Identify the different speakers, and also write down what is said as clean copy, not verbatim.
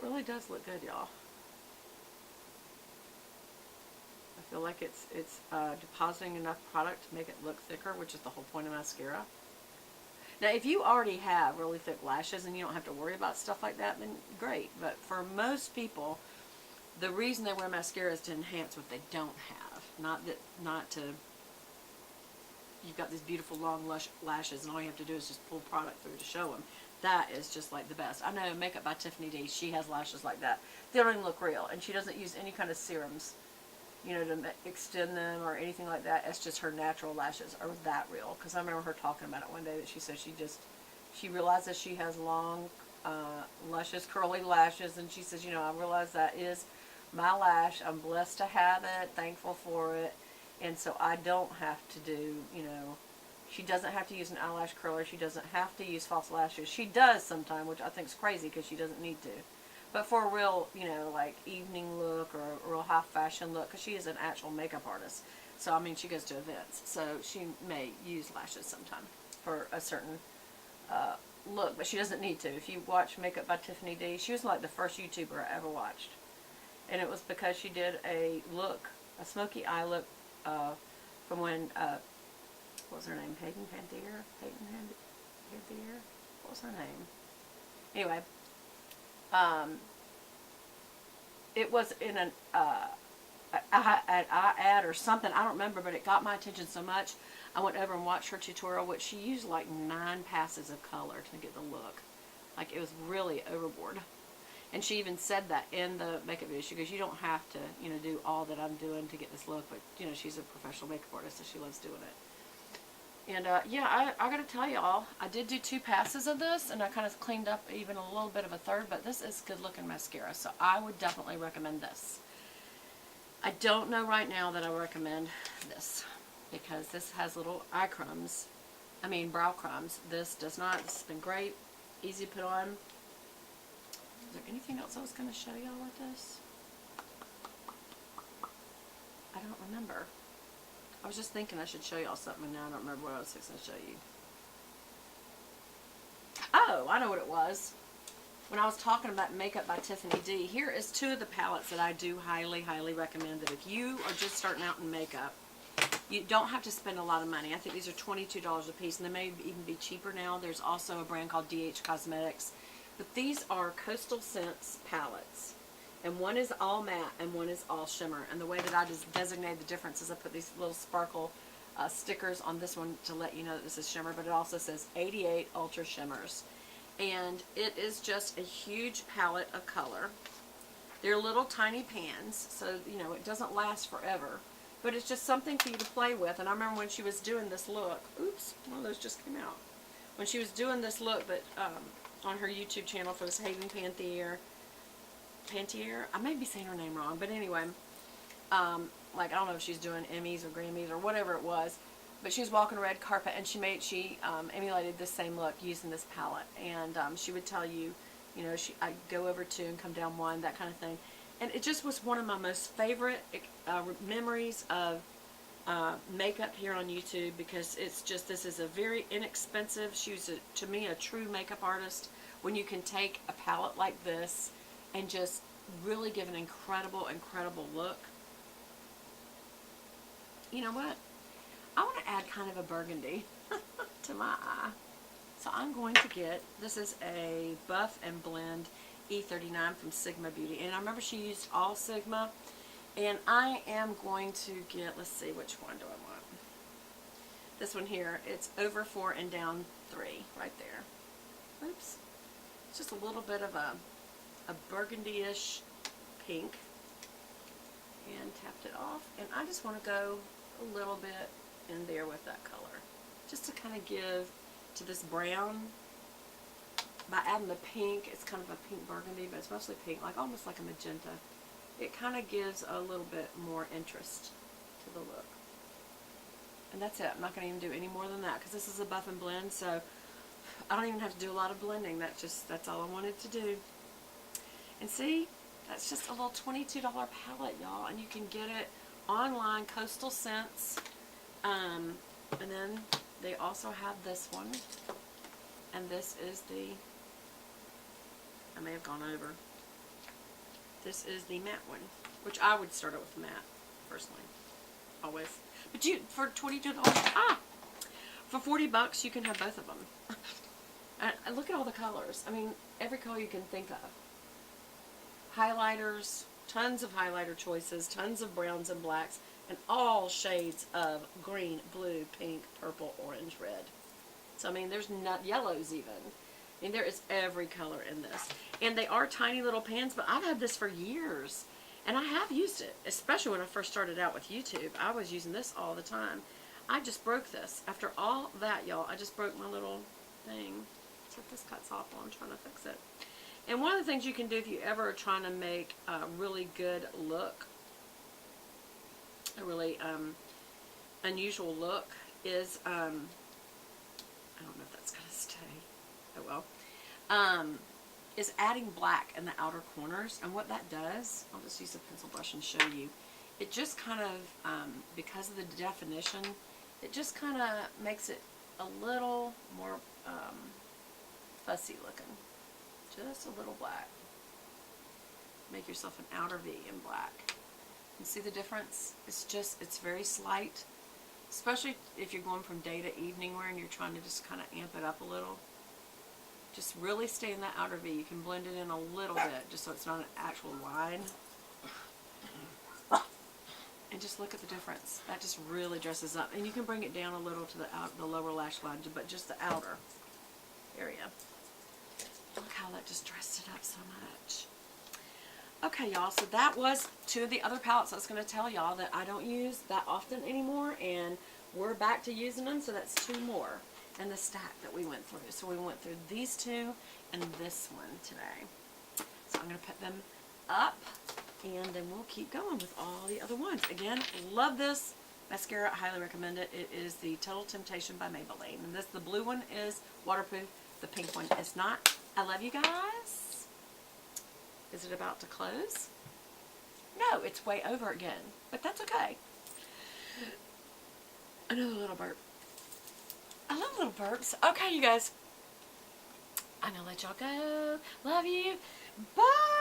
Speaker 1: really does look good, y'all. I feel like it's depositing enough product to make it look thicker, which is the whole point of mascara. Now, if you already have really thick lashes and you don't have to worry about stuff like that, then great. But for most people, the reason they wear mascara is to enhance what they don't have. Not to, you've got these beautiful long lashes and all you have to do is just pull product through to show them. That is just like the best. I know Makeup by Tiffany D, she has lashes like that. They don't even look real, and she doesn't use any kind of serums, you know, to extend them or anything like that. It's just her natural lashes are that real. Because I remember her talking about it one day, that she said she realizes she has long, luscious, curly lashes, and she says, you know, I realize that is my lash. I'm blessed to have it, thankful for it, and so I don't have to do, you know, she doesn't have to use an eyelash curler. She doesn't have to use false lashes. She does sometimes, which I think is crazy because she doesn't need to. But for a real, you know, like evening look or a real high fashion look, because she is an actual makeup artist. So, I mean, she goes to events. So she may use lashes sometime for a certain look, but she doesn't need to. If you watch Makeup by Tiffany D, she was like the first YouTuber I ever watched. And it was because she did a look, a smoky eye look from when, what was her name? Hayden Panettiere? What was her name? Anyway, it was in an eye ad or something. I don't remember, but it got my attention so much. I went over and watched her tutorial, which she used like 9 passes of color to get the look. Like, it was really overboard. And she even said that in the makeup video. She goes, you don't have to, you know, do all that I'm doing to get this look, but, you know, she's a professional makeup artist, so she loves doing it. And, yeah, I gotta tell y'all, I did do 2 passes of this, and I kind of cleaned up even a little bit of a third, but this is good looking mascara, so I would definitely recommend this. I don't know right now that I recommend this, because this has little eye crumbs, brow crumbs. This does not. This has been great, easy to put on. Is there anything else I was going to show y'all with this? I don't remember. I was just thinking I should show y'all something, and now I don't remember what I was fixing to show you. Oh, I know what it was. When I was talking about Makeup by Tiffany D, here is 2 of the palettes that I do highly, highly recommend. That if you are just starting out in makeup, you don't have to spend a lot of money. I think these are $22 a piece, and they may even be cheaper now. There's also a brand called DH Cosmetics. But these are Coastal Scents palettes. And one is all matte and one is all shimmer. And the way that I just designate the difference is I put these little sparkle stickers on this one to let you know that this is shimmer. But it also says 88 Ultra Shimmers. And it is just a huge palette of color. They're little tiny pans, so, you know, it doesn't last forever. But it's just something for you to play with. And I remember when she was doing this look, oops, one of those just came out. When she was doing this look, but on her YouTube channel for this Hayden Panettiere, I may be saying her name wrong, but anyway, like, I don't know if she's doing Emmys or Grammys or whatever it was, but she was walking a red carpet, and she emulated the same look using this palette. And she would tell you, you know, I'd go over 2 and come down 1, that kind of thing. And it just was one of my most favorite memories of makeup here on YouTube, because it's just, this is a very inexpensive, she's to me a true makeup artist when you can take a palette like this and just really give an incredible, incredible look. You know what? I want to add kind of a burgundy to my eye. So I'm going to get, this is a Buff and Blend E39 from Sigma Beauty. And I remember she used all Sigma. And I am going to get, let's see, which one do I want? This one here. It's over 4 and down 3 right there. Oops. It's just a little bit of a burgundy-ish pink. And tapped it off. And I just want to go a little bit in there with that color. Just to kind of give to this brown. By adding the pink, it's kind of a pink burgundy, but it's mostly pink, like almost like a magenta. It kind of gives a little bit more interest to the look. And that's it. I'm not going to even do any more than that, because this is a Buff and Blend, so I don't even have to do a lot of blending. That's all I wanted to do. And see, that's just a little $22 palette, y'all, and you can get it online, Coastal Scents. And then they also have this one, and this is the, I may have gone over. This is the matte one, which I would start out with matte, personally. Always. But you, for $22, for $40 you can have both of them. And look at all the colors. I mean, every color you can think of. Highlighters, tons of highlighter choices, tons of browns and blacks, and all shades of green, blue, pink, purple, orange, red. So, I mean, there's not yellows even. I mean, there is every color in this. And they are tiny little pans, but I've had this for years. And I have used it, especially when I first started out with YouTube. I was using this all the time. I just broke this. After all that, y'all, I just broke my little thing. So this cuts off while I'm trying to fix it. And one of the things you can do if you ever are trying to make a really good look, a really unusual look, is, I don't know if that's going to stay. Oh well. Is adding black in the outer corners. And what that does, I'll just use a pencil brush and show you. It just kind of, because of the definition, it just kind of makes it a little more fussy looking. Just a little black. Make yourself an outer V in black. You see the difference? It's very slight. Especially if you're going from day to evening wear and you're trying to just kind of amp it up a little. Just really stay in that outer V. You can blend it in a little bit just so it's not an actual line. And just look at the difference. That just really dresses up. And you can bring it down a little to the lower lash line, but just the outer area. Look how that just dressed it up so much. Okay, y'all, so that was two of the other palettes I was going to tell y'all that I don't use that often anymore, and we're back to using them, so that's two more in the stack that we went through. So we went through these two and this one today. So I'm going to put them up, and then we'll keep going with all the other ones. Again, love this mascara. I highly recommend it. It is the Total Temptation by Maybelline. And the blue one is waterproof. The pink one is not. I love you guys. Is it about to close? No, it's way over again. But that's okay. Another little burp. I love little burps. Okay, you guys. I'm going to let y'all go. Love you. Bye.